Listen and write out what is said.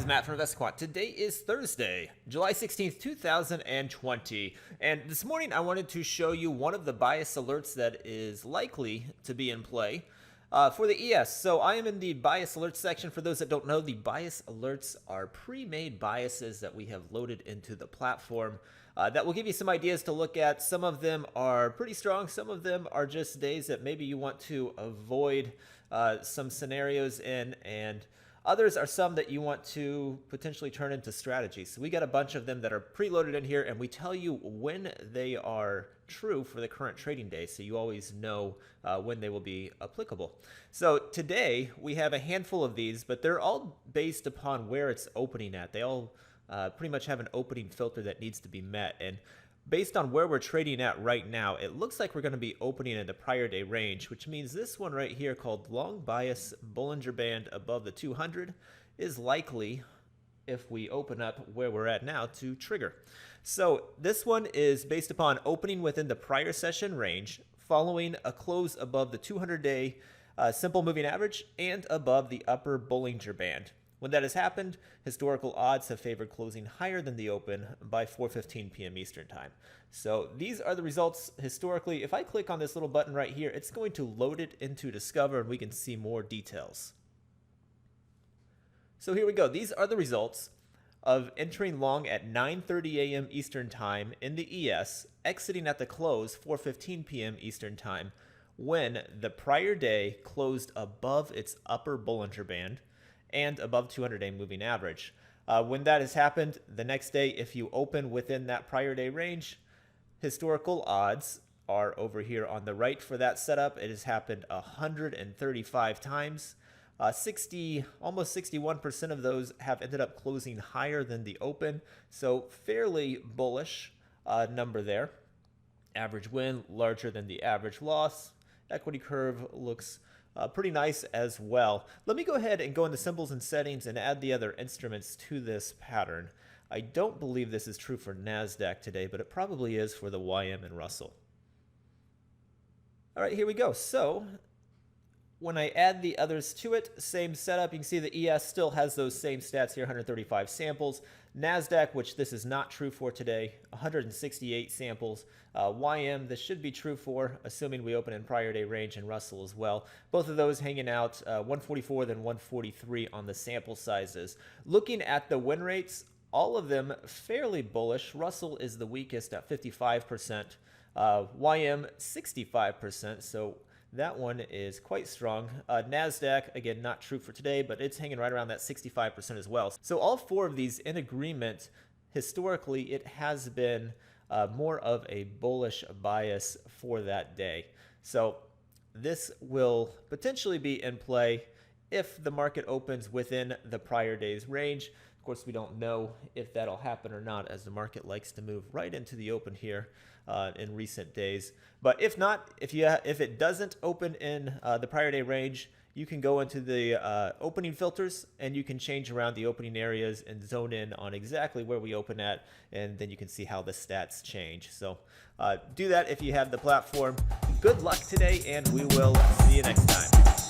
Matt from InvestiQuant. Today is Thursday, July 16th, 2020. And this morning I wanted to show you one of the bias alerts that is likely to be in play for the ES. So I am in the bias alerts section. For those that don't know, the bias alerts are pre-made biases that we have loaded into the platform that will give you some ideas to look at. Some of them are pretty strong. Some of them are just days that maybe you want to avoid some scenarios in, and others are some that you want to potentially turn into strategies. So we got a bunch of them that are preloaded in here, and we tell you when they are true for the current trading day, so you always know when they will be applicable. So today we have a handful of these, but they're all based upon where it's opening at. They all pretty much have an opening filter that needs to be met, and based on where we're trading at right now, it looks like we're going to be opening in the prior day range, which means this one right here called long bias Bollinger Band above the 200 is likely, if we open up where we're at now, to trigger. So this one is based upon opening within the prior session range, following a close above the 200-day simple moving average and above the upper Bollinger Band. When that has happened, historical odds have favored closing higher than the open by 4:15 p.m. Eastern Time. So these are the results historically. If I click on this little button right here, it's going to load it into Discover, and we can see more details. So here we go. These are the results of entering long at 9:30 a.m. Eastern Time in the ES, exiting at the close 4:15 p.m. Eastern Time, when the prior day closed above its upper Bollinger Band and above 200-day moving average. When that has happened, the next day, if you open within that prior day range, historical odds are over here on the right for that setup. It has happened 135 times. Almost 61% of those have ended up closing higher than the open, so fairly bullish number there. Average win larger than the average loss. Equity curve looks pretty nice as well. Let me go ahead and go into symbols and settings and add the other instruments to this pattern. I don't believe this is true for NASDAQ today, but it probably is for the YM and Russell. All right, here we go. So when I add the others to it, same setup. You can see the ES still has those same stats here, 135 samples. NASDAQ, which this is not true for today, 168 samples. YM, this should be true for, assuming we open in prior day range, and Russell as well. Both of those hanging out 144, then 143 on the sample sizes. Looking at the win rates, all of them fairly bullish. Russell is the weakest at 55%. YM, 65%. So that one is quite strong. NASDAQ, again, not true for today, but it's hanging right around that 65% as well. So all four of these in agreement, historically, it has been more of a bullish bias for that day. So this will potentially be in play if the market opens within the prior day's range. Of course, we don't know if that'll happen or not, as the market likes to move right into the open here in recent days. But if not, if it doesn't open in the prior day range, you can go into the opening filters, and you can change around the opening areas and zone in on exactly where we open at, and then you can see how the stats change. So do that if you have the platform. Good luck today, and we will see you next time.